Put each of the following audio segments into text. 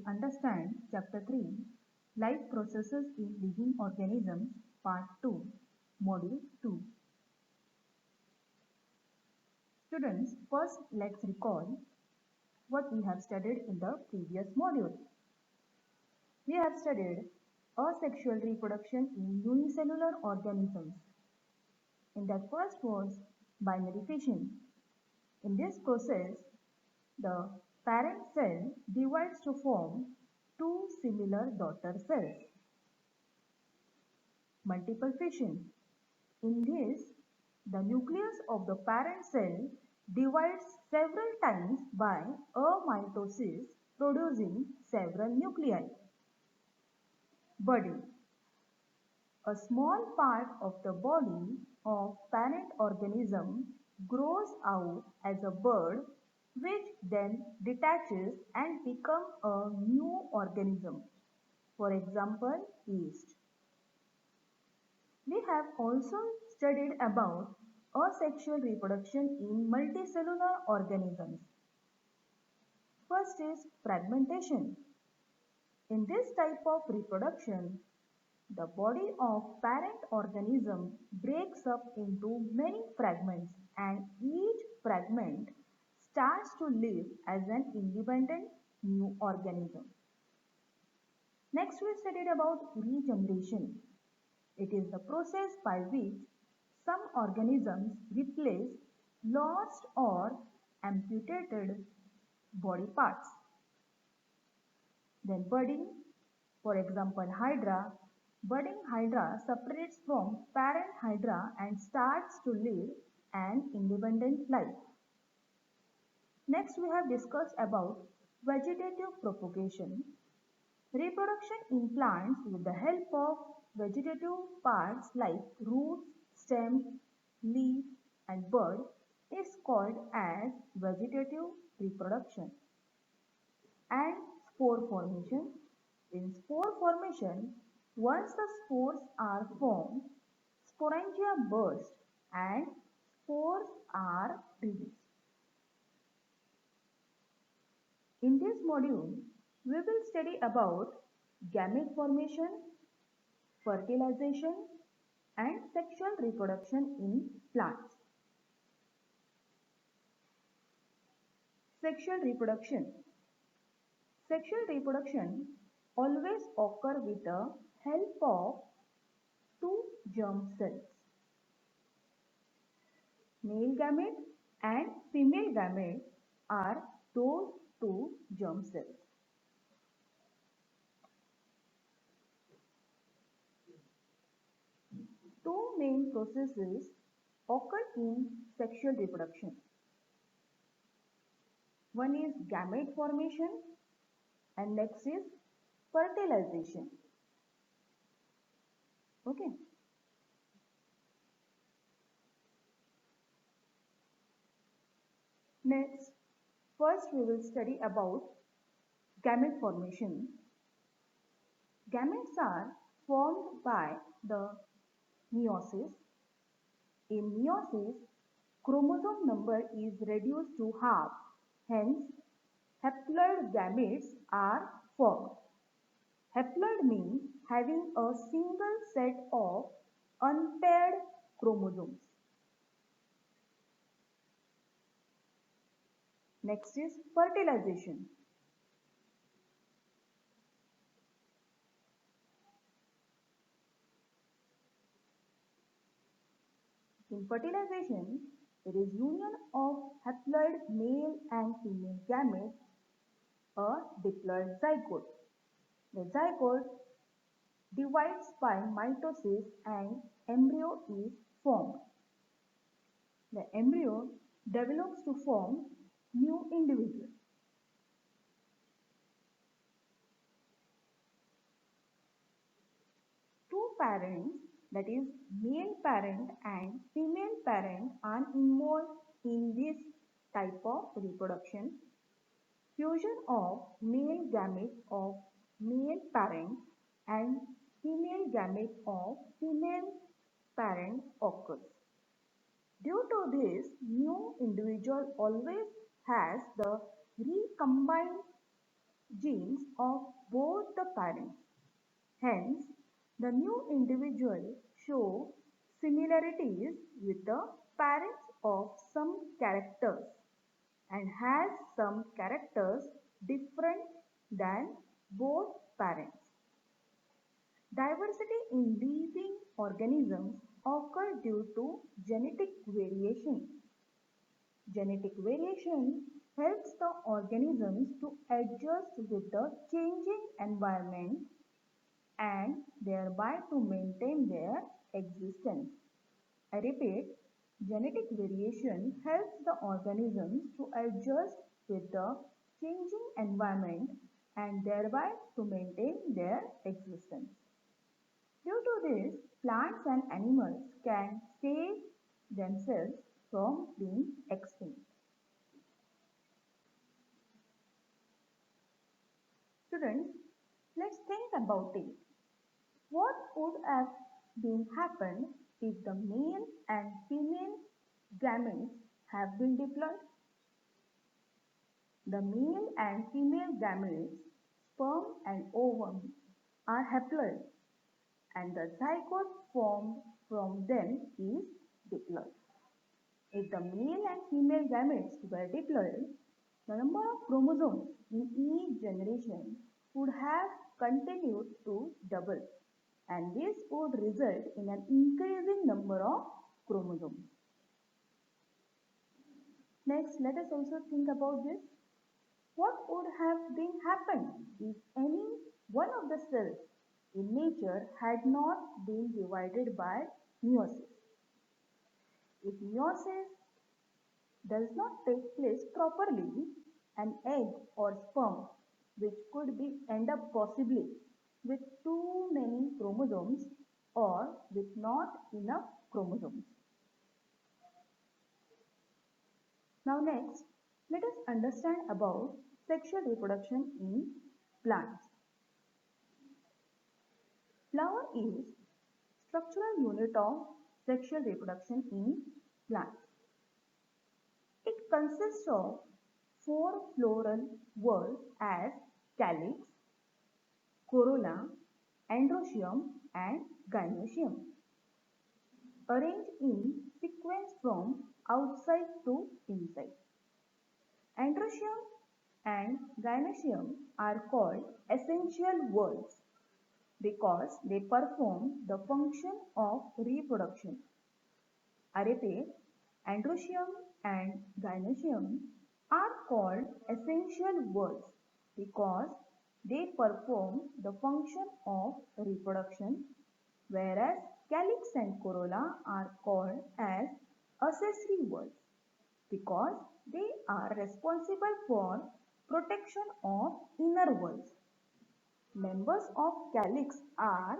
understand Chapter 3, Life Processes in Living Organisms, Part 2, Module 2. Students, first let's recall what we have studied in the previous module. We have studied asexual reproduction in unicellular organisms. In that first was binary fission. In this process, the parent cell divides to form two similar daughter cells. Multiple fission. In this, the nucleus of the parent cell divides several times by amitosis, producing several nuclei. Budding. A small part of the body of parent organism grows out as a bud, which then detaches and becomes a new organism. For example, yeast. We have also studied about asexual reproduction in multicellular organisms. First is fragmentation. In this type of reproduction, the body of parent organism breaks up into many fragments and each fragment starts to live as an independent new organism. Next we studied about regeneration. It is the process by which some organisms replace lost or amputated body parts. Then budding, for example Hydra. Budding Hydra separates from parent Hydra and starts to live an independent life. Next we have discussed about vegetative propagation. Reproduction in plants with the help of vegetative parts like roots, stems, leaf and bud is called as vegetative reproduction. And spore formation. In spore formation, once the spores are formed, sporangia burst and spores are released. In this module, we will study about gamete formation, fertilization and sexual reproduction in plants. Sexual reproduction. Sexual reproduction always occur with the help of two germ cells. Male gamete and female gamete are those two germ cells. Two main processes occur in sexual reproduction. One is gamete formation and next is fertilization. Okay. Next, first we will study about gamete formation. Gametes are formed by the meiosis. In meiosis, chromosome number is reduced to half. Hence, haploid gametes are formed. Haploid means having a single set of unpaired chromosomes. Next is fertilization. In fertilization, there is union of haploid male and female gametes, a diploid zygote. The zygote divides by mitosis and embryo is formed. The embryo develops to form new individual. Two parents, that is male parent and female parent, are involved in this type of reproduction. Fusion of male gamete of male parent and female gamete of female parent occurs. Due to this, new individual always has the recombined genes of both the parents. Hence, the new individual show similarities with the parents of some characters and has some characters different than both parents. Diversity in living organisms occur due to genetic variation. Genetic variation helps the organisms to adjust with the changing environment and thereby to maintain their existence. I repeat, genetic variation helps the organisms to adjust with the changing environment and thereby to maintain their existence. Due to this, plants and animals can save themselves from being extinct. Students, let's think about it. What would have been happened if the male and female gametes have been diploid? The male and female gametes, sperm and ovum, are haploid and the zygote formed from them is diploid. If the male and female gametes were diploid, the number of chromosomes in each generation would have continued to double, and this would result in an increasing number of chromosomes. Next, let us also think about this. What would have been happened if any one of the cells in nature had not been divided by meiosis? If meiosis does not take place properly, an egg or sperm which could be end up possibly with too many chromosomes or with not enough chromosomes. Now next, let us understand about sexual reproduction in plants. Flower is structural unit of sexual reproduction in plants. It consists of four floral whorls as calyx, corolla, androecium and gynoecium, arranged in sequence from outside to inside. Androecium and gynoecium are called essential whorls because they perform the function of reproduction. I repeat, androecium and gynoecium are called essential whorls because they perform the function of reproduction, whereas calyx and corolla are called as accessory whorls because they are responsible for protection of inner whorls. Members of calyx are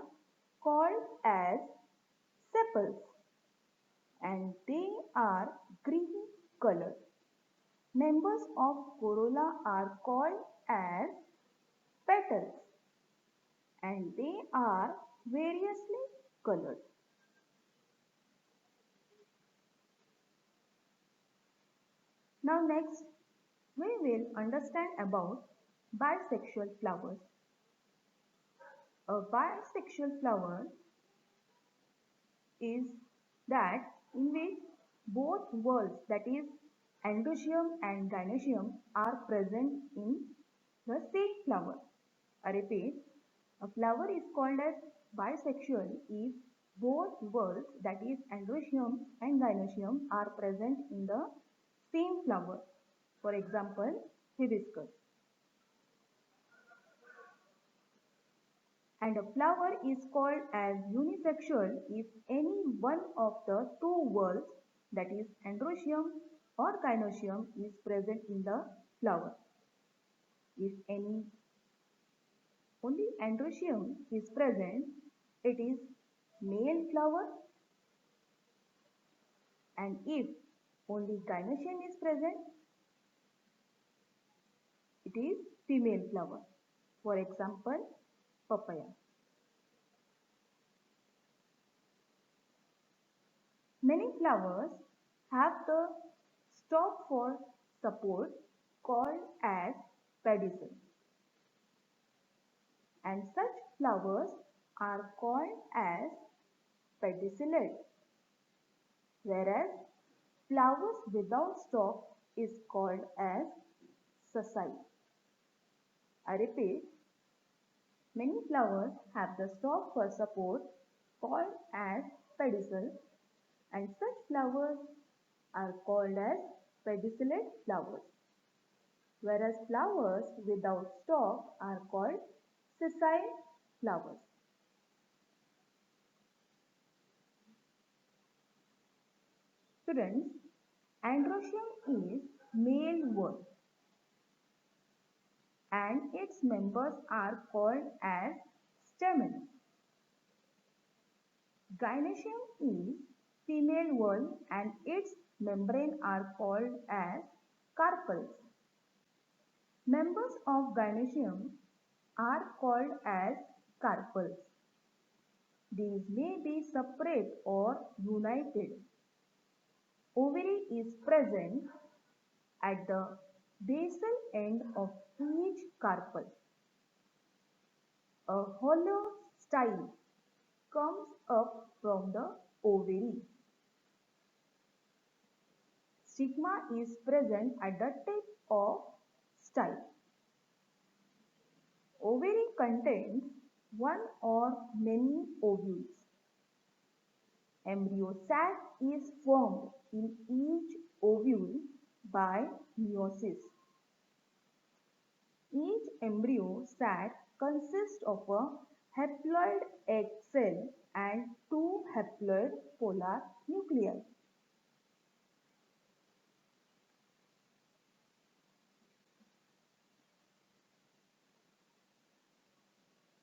called as sepals and they are green colored. Members of corolla are called as petals and they are variously colored. Now next, we will understand about bisexual flowers. A bisexual flower is that in which both whorls, that is androecium and gynoecium, are present in the same flower. I repeat, a flower is called as bisexual if both whorls, that is androecium and gynoecium, are present in the same flower. For example, hibiscus. And a flower is called as unisexual if any one of the two whorls, that is androecium or gynoecium, is present in the flower. If any only androecium is present, it is male flower, and if only gynoecium is present, it is female flower. For example, papaya. Many flowers have the stalk for support called as pedicel. and such flowers are called as pedicellate, whereas flowers without stalk is called as sessile. I repeat, many flowers have the stalk for support called as pedicel, and such flowers are called as pedicellate flowers, whereas flowers without stalk are called sessile flowers. Students, androecium is male word and its members are called as stamens. Gynoecium is female word and its membrane are called as carpels. Members of gynoecium are called as carpels. These may be separate or united. Ovary is present at the basal end of each carpel. A hollow style comes up from the ovary. Stigma is present at the tip of style. Ovary contains one or many ovules. Embryo sac is formed in each ovule by meiosis. Each embryo sac consists of a haploid egg cell and two haploid polar nuclei.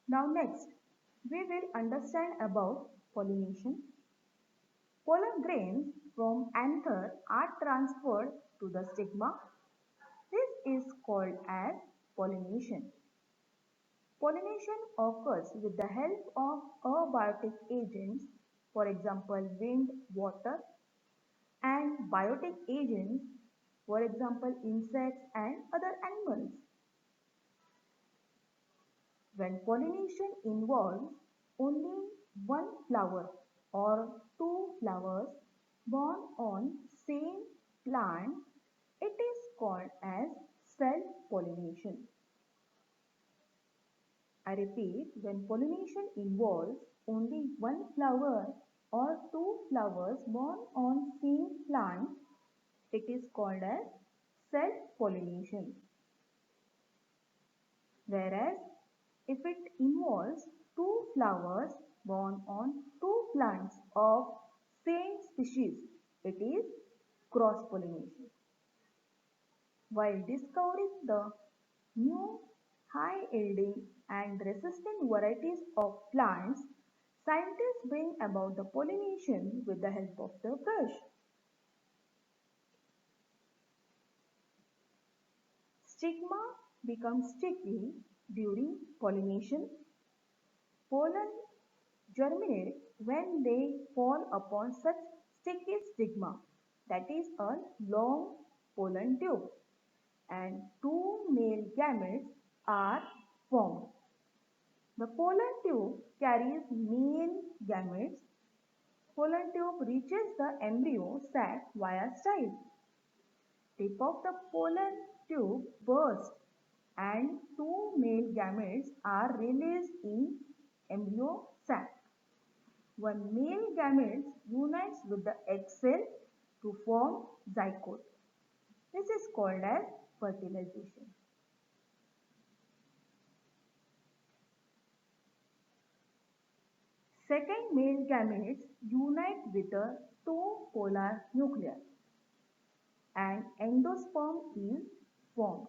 Now next, we will understand about pollination. Pollen grains from anther are transferred to the stigma. This is called as pollination. Pollination occurs with the help of abiotic agents, for example wind, water, and biotic agents, for example insects and other animals. When pollination involves only one flower or two flowers born on same plant, it is called as self-pollination. I repeat, when pollination involves only one flower or two flowers born on same plant, it is called as self-pollination. Whereas, if it involves two flowers born on two plants of same species, it is cross-pollination. While discovering the new high-yielding and resistant varieties of plants, scientists bring about the pollination with the help of the brush. Stigma becomes sticky during pollination. Pollen germinate when they fall upon such sticky stigma, that is a long pollen tube, and two male gametes are formed. The pollen tube carries male gametes. Pollen tube reaches the embryo sac via style. Tip of the pollen tube bursts and two male gametes are released in embryo sac. One male gamete unites with the egg cell to form zygote. This is called as fertilization. Second male gametes unite with the two polar nuclei and endosperm is formed.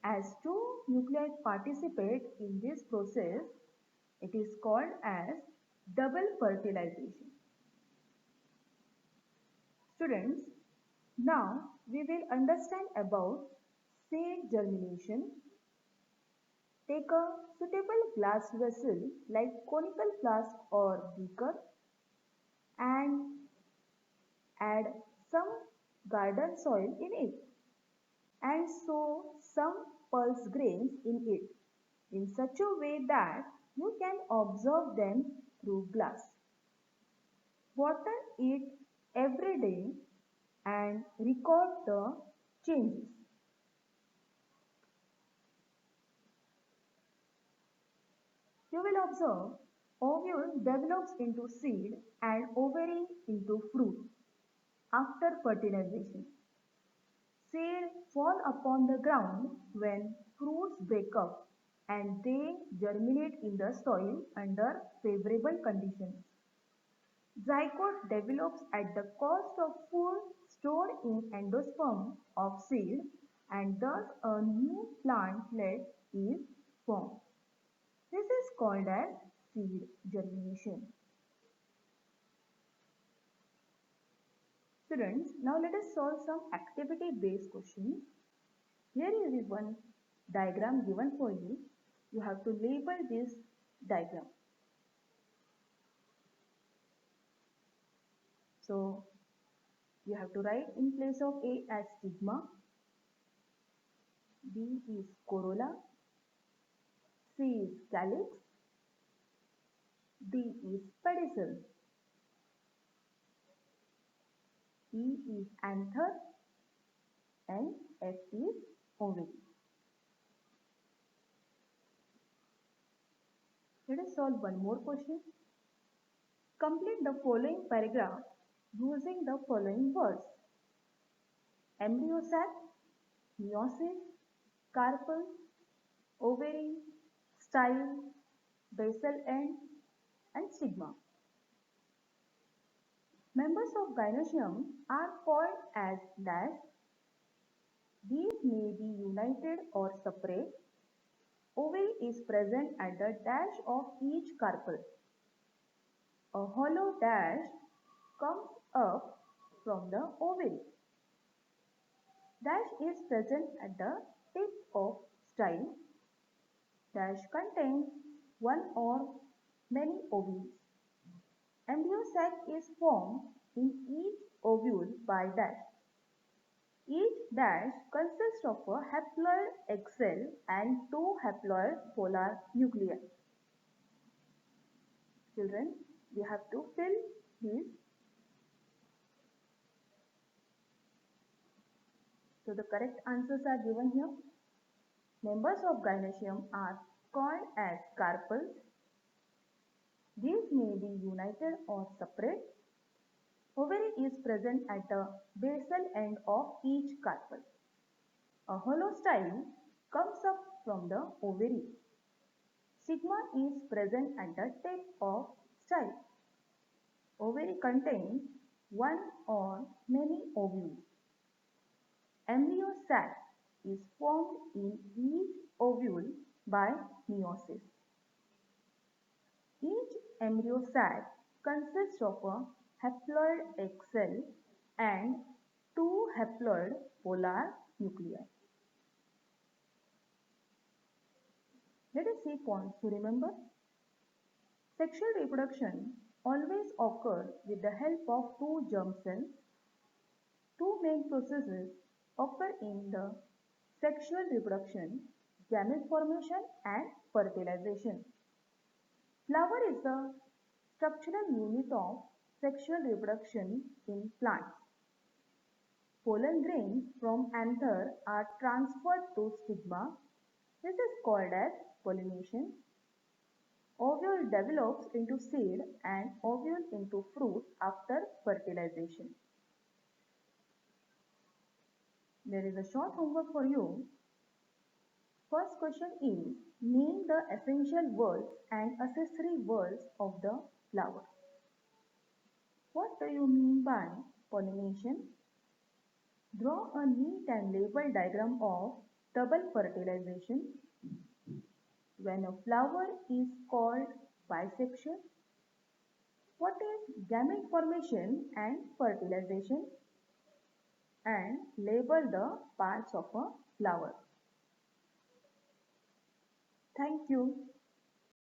As two nuclei participate in this process, it is called as double fertilization. Students, now we will understand about seed germination. Take a suitable glass vessel like conical flask or beaker and add some garden soil in it and sow some pulse grains in it. in such a way that you can observe them through glass. Water it every day and record the changes. You will observe ovule develops into seed and ovary into fruit after fertilization. Seed fall upon the ground when fruits break up and they germinate in the soil under favorable conditions. Zygote develops at the cost of food stored in endosperm of seed and thus a new plantlet is formed. This is called as seed germination. Students, now let us solve some activity-based questions. Here is one diagram given for you. You have to label this diagram. So, you have to write in place of A as stigma, B is corolla, C is calyx, D is pedicel, E is anther, and F is ovary. Let us solve one more question. Complete the following paragraph using the following words: embryo sac, meiosis, carpel, ovary, style, basal end, and stigma. Members of gynoecium are called as dash. These may be united or separate. Ovary is present at the dash of each carpel. A hollow dash comes up from the ovary. Dash is present at the tip of style. Dash contains one or many ovules. Embryo sac is formed in each ovule by dash. Each dash consists of a haploid egg cell and two haploid polar nuclei. Children, we have to fill these. So the correct answers are given here. Members of gynoecium are called as carpels. These may be united or separate. Ovary is present at the basal end of each carpel. A hollow style comes up from the ovary. Stigma is present at the tip of style. Ovary contains one or many ovules. Embryo sac is formed in each ovule by meiosis. Each embryo sac consists of a haploid egg cell and two haploid polar nuclei. Let us see points to remember. Sexual reproduction always occurs with the help of two germ cells. Two main processes occur in the sexual reproduction: gamete formation and fertilization. Flower is the structural unit of sexual reproduction in plants. Pollen grains from anther are transferred to stigma. This is called as pollination. Ovule develops into seed and ovule into fruit after fertilization. There is a short homework for you. First question is, name the essential words and accessory words of the flower. What do you mean by pollination? Draw a neat and labeled diagram of double fertilization. When a flower is called bisexual. What is gamete formation and fertilization? And label the parts of a flower. Thank you.